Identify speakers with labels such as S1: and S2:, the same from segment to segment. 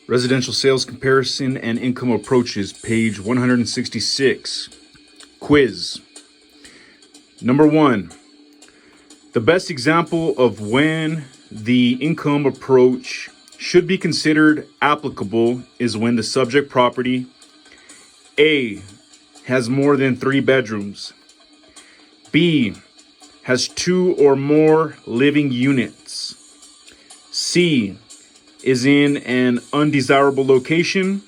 S1: Residential sales comparison and income approaches, page 166. Quiz. Number 1. The best example of when the income approach should be considered applicable is when the subject property A has more than 3 bedrooms, B has 2 or more living units, C is in an undesirable location,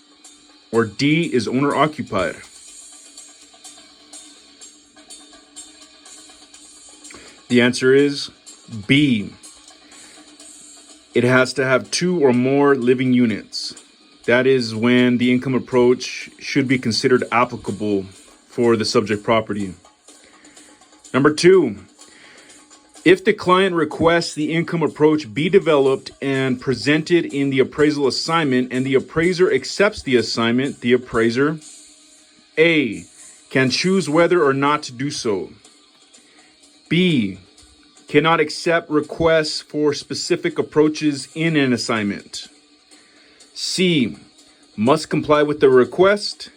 S1: or D is owner occupied. The answer is B. It has to have 2 or more living units. That is when the income approach should be considered applicable for the subject property. Number 2, if the client requests the income approach be developed and presented in the appraisal assignment and the appraiser accepts the assignment, the appraiser A can choose whether or not to do so. B cannot accept requests for specific approaches in an assignment. C must comply with the request,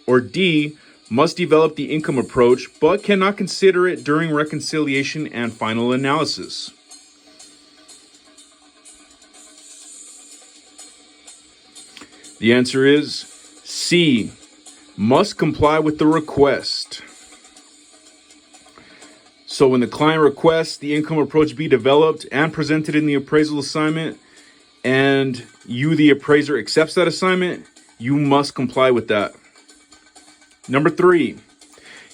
S1: or D must develop the income approach but cannot consider it during reconciliation and final analysis. The answer is C, must comply with the request. So when the client requests the income approach be developed and presented in the appraisal assignment, and you, the appraiser, accepts that assignment, you must comply with that. Number 3,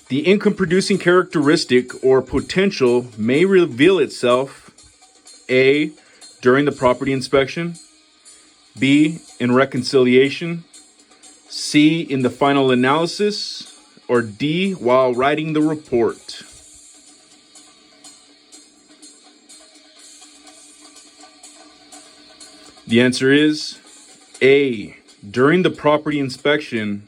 S1: the income producing characteristic or potential may reveal itself A, during the property inspection, B, in reconciliation, C, in the final analysis, or D, while writing the report. The answer is A, during the property inspection.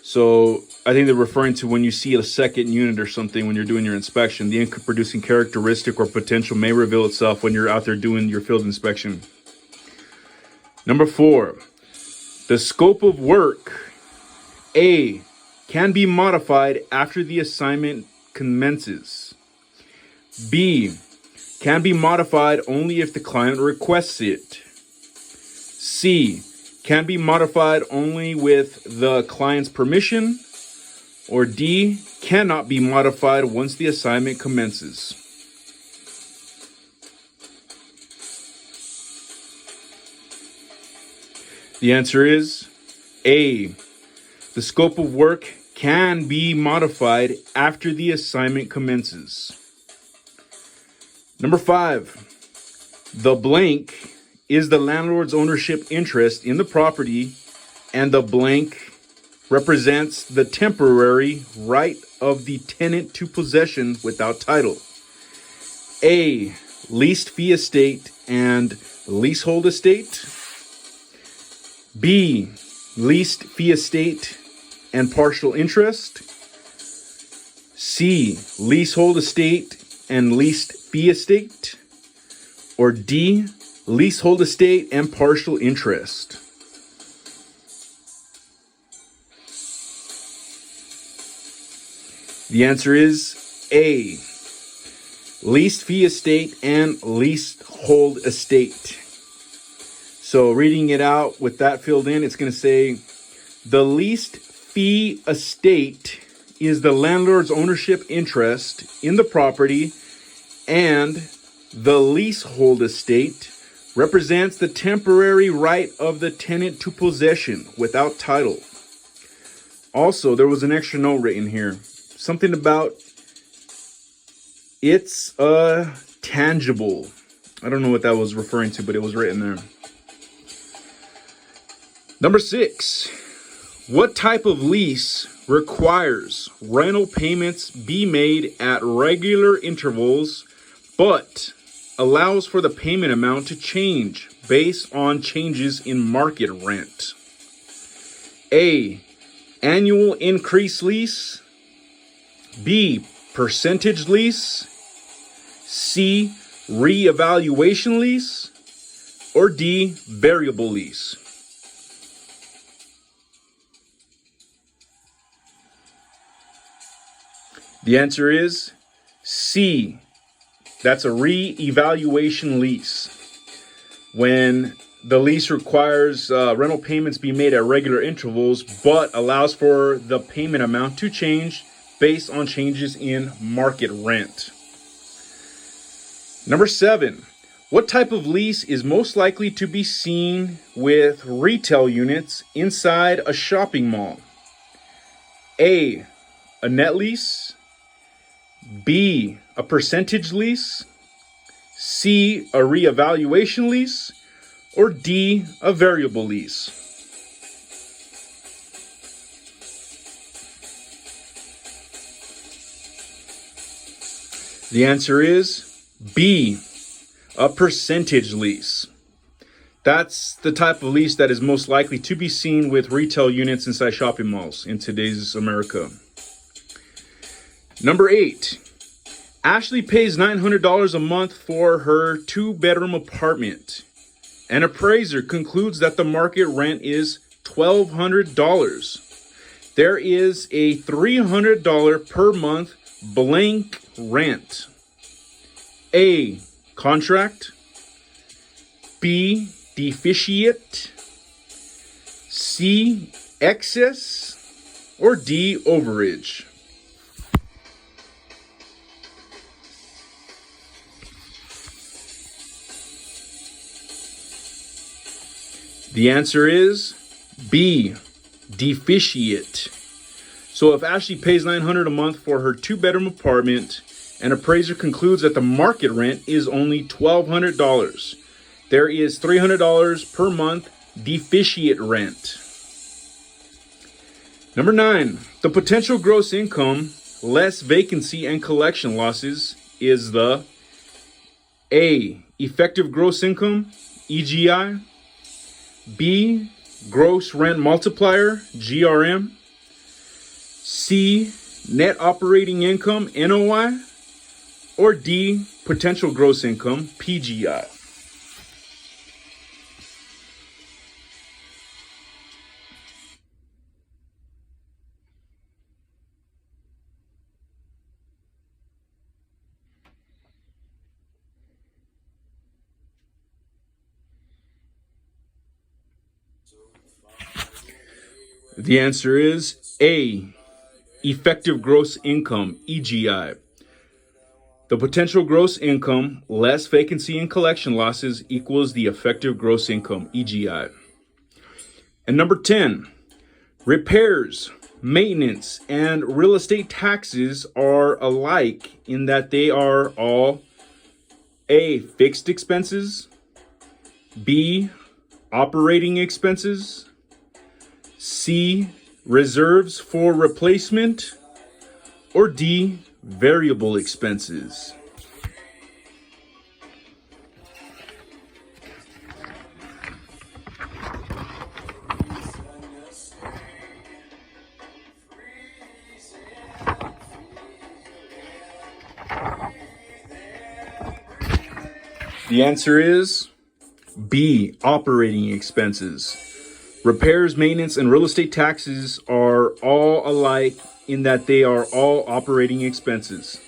S1: So I think they're referring to when you see a second unit or something when you're doing your inspection. The income producing characteristic or potential may reveal itself when you're out there doing your field inspection. Number 4, the scope of work A can be modified after the assignment commences. B can be modified only if the client requests it. C can be modified only with the client's permission, or D cannot be modified once the assignment commences. The answer is A. The scope of work can be modified after the assignment commences. Number 5, the blank is the landlord's ownership interest in the property, and the blank represents the temporary right of the tenant to possession without title. A, leased fee estate and leasehold estate. B, leased fee estate and partial interest. C, leasehold estate and leased fee estate. Or D, leasehold estate and partial interest. The answer is A, leased fee estate and leasehold estate. So reading it out with that filled in, it's going to say the leased fee estate is the landlord's ownership interest in the property, and the leasehold estate represents the temporary right of the tenant to possession without title. Also, there was an extra note written here. Something about it's tangible. I don't know what that was referring to, but it was written there. Number 6, what type of lease requires rental payments be made at regular intervals, but allows for the payment amount to change based on changes in market rent? A, annual increase lease. B, percentage lease. C, reevaluation lease. or D, variable lease? The answer is C. That's a re-evaluation lease. When the lease requires rental payments be made at regular intervals, but allows for the payment amount to change based on changes in market rent. Number 7, what type of lease is most likely to be seen with retail units inside a shopping mall? A, a net lease. B, a percentage lease. C, a reevaluation lease. Or D, a variable lease? The answer is B, a percentage lease. That's the type of lease that is most likely to be seen with retail units inside shopping malls in today's America. Number 8, Ashley pays $900 a month for her 2-bedroom apartment. An appraiser concludes that the market rent is $1,200. There is a $300 per month blank rent. A, contract. B, deficient. C, excess. Or D, overage? The answer is B, deficient. So if Ashley pays $900 a month for her 2-bedroom apartment, an appraiser concludes that the market rent is only $1,200. There is $300 per month deficient rent. Number 9, the potential gross income less vacancy and collection losses is the A, effective gross income, EGI. B, gross rent multiplier, GRM. C, net operating income, NOI. Or D, potential gross income, PGI. The answer is A, effective gross income, EGI. The potential gross income less vacancy and collection losses equals the effective gross income, EGI. And number 10, repairs, maintenance, and real estate taxes are alike in that they are all A, fixed expenses. B, operating expenses. C, reserves for replacement. Or D, variable expenses. The answer is B, operating expenses. Repairs, maintenance, and real estate taxes are all alike in that they are all operating expenses.